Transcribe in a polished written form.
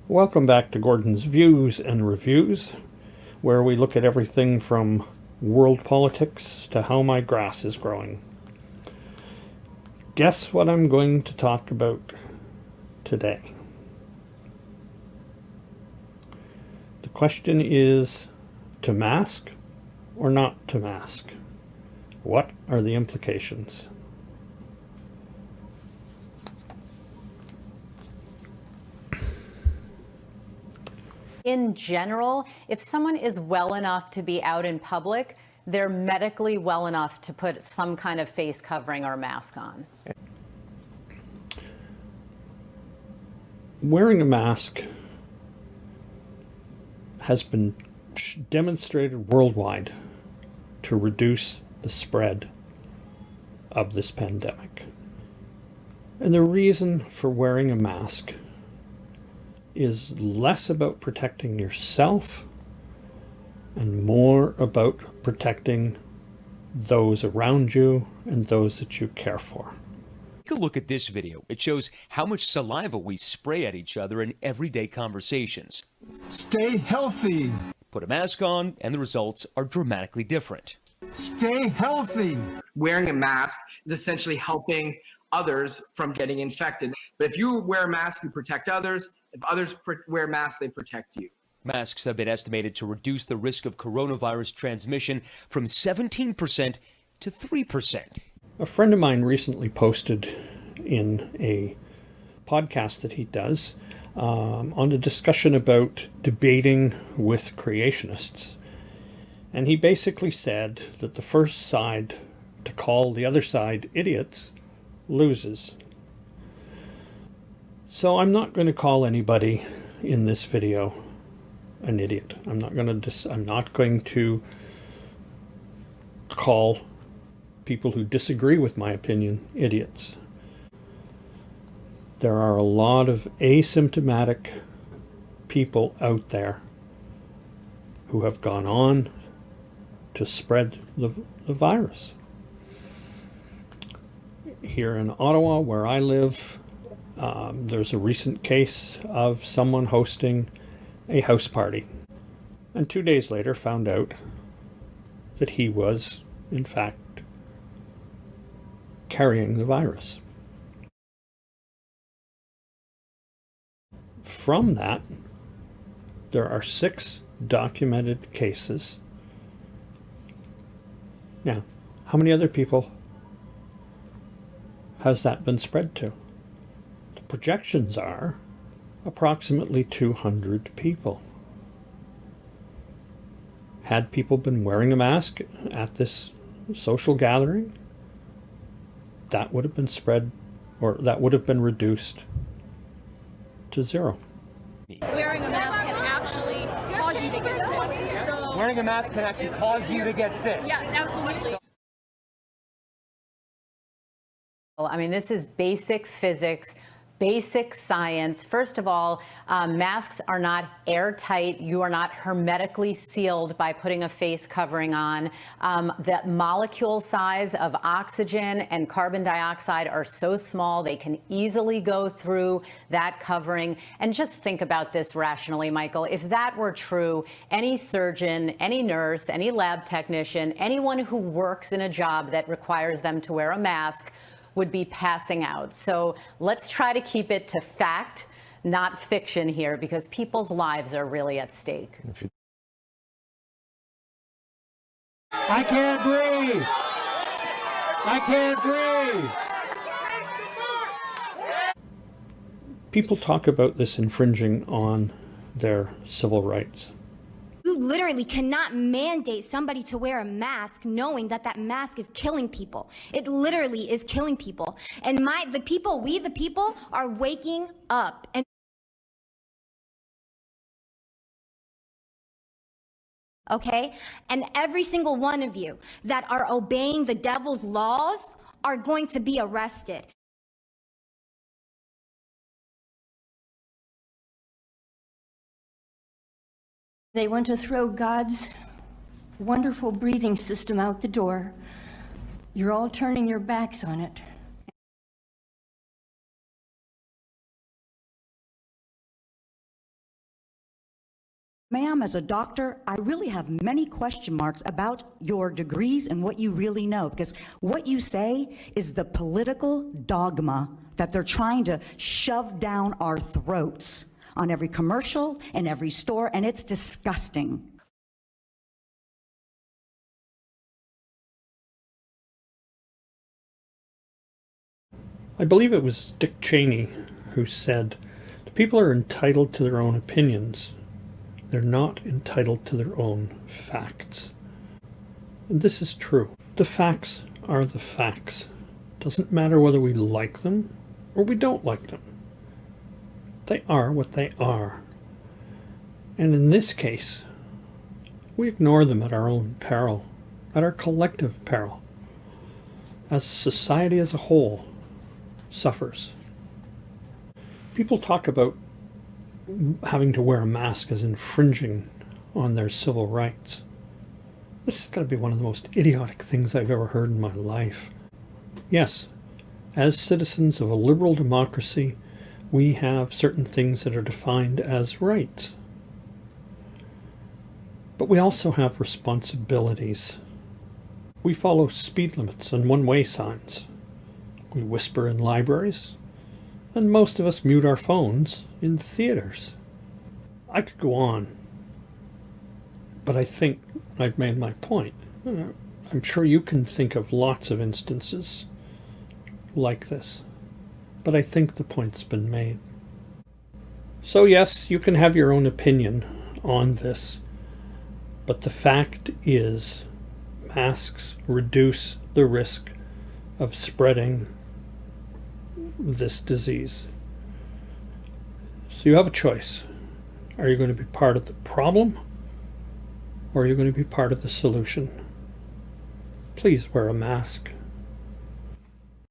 Welcome back to Gordon's Views and Reviews, where we look at everything from world politics to how my grass is growing. Guess what I'm going to talk about today? The question is, to mask or not to mask? What are the implications? In general, if someone is well enough to be out in public, they're medically well enough to put some kind of face covering or mask on. Wearing a mask has been demonstrated worldwide to reduce the spread of this pandemic. And the reason for wearing a mask is less about protecting yourself and more about protecting those around you and those that you care for. Take a look at this video. It shows how much saliva we spray at each other in everyday conversations. Stay healthy. Put a mask on and the results are dramatically different. Stay healthy. Wearing a mask is essentially helping others from getting infected. But if you wear a mask, you protect others. If others wear masks, they protect you. Masks have been estimated to reduce the risk of coronavirus transmission from 17% to 3%. A friend of mine recently posted in a podcast that he does on a discussion about debating with creationists. And he basically said that the first side to call the other side idiots loses. So I'm not going to call anybody in this video an idiot. I'm not going to call people who disagree with my opinion idiots. There are a lot of asymptomatic people out there who have gone on to spread the virus. Here in Ottawa, where I live, there's a recent case of someone hosting a house party, and 2 days later found out that he was, in fact, carrying the virus. From that, there are 6 documented cases. Now, how many other people has that been spread to? The projections are approximately 200 people. Had people been wearing a mask at this social gathering, that would have been spread, or that would have been reduced to 0. Wearing a mask can actually cause you to get sick. So wearing a mask can actually cause you to get sick. Yes, absolutely. I mean, this is basic physics, basic science. First of all, masks are not airtight. You are not hermetically sealed by putting a face covering on. The molecule size of oxygen and carbon dioxide are so small they can easily go through that covering. And just think about this rationally, Michael. If that were true, any surgeon, any nurse, any lab technician, anyone who works in a job that requires them to wear a mask would be passing out. So let's try to keep it to fact, not fiction here, because people's lives are really at stake. I can't breathe. I can't breathe. People talk about this infringing on their civil rights. You literally cannot mandate somebody to wear a mask knowing that that mask is killing people. It literally is killing people. And we the people are waking up. And okay? And every single one of you that are obeying the devil's laws are going to be arrested. They want to throw God's wonderful breathing system out the door. You're all turning your backs on it. Ma'am, as a doctor, I really have many question marks about your degrees and what you really know, because what you say is the political dogma that they're trying to shove down our throats on every commercial and every store, and it's disgusting. I believe it was Dick Cheney who said, "The people are entitled to their own opinions. They're not entitled to their own facts." And this is true. The facts are the facts. Doesn't matter whether we like them or we don't like them. They are what they are. And in this case, we ignore them at our own peril, at our collective peril, as society as a whole suffers. People talk about having to wear a mask as infringing on their civil rights. This is going to be one of the most idiotic things I've ever heard in my life. Yes, as citizens of a liberal democracy, we have certain things that are defined as rights. But we also have responsibilities. We follow speed limits and one-way signs. We whisper in libraries, and most of us mute our phones in theaters. I could go on, but I think I've made my point. I'm sure you can think of lots of instances like this, but I think the point's been made. So yes, you can have your own opinion on this, but the fact is masks reduce the risk of spreading this disease. So you have a choice. Are you going to be part of the problem, or are you going to be part of the solution? Please wear a mask.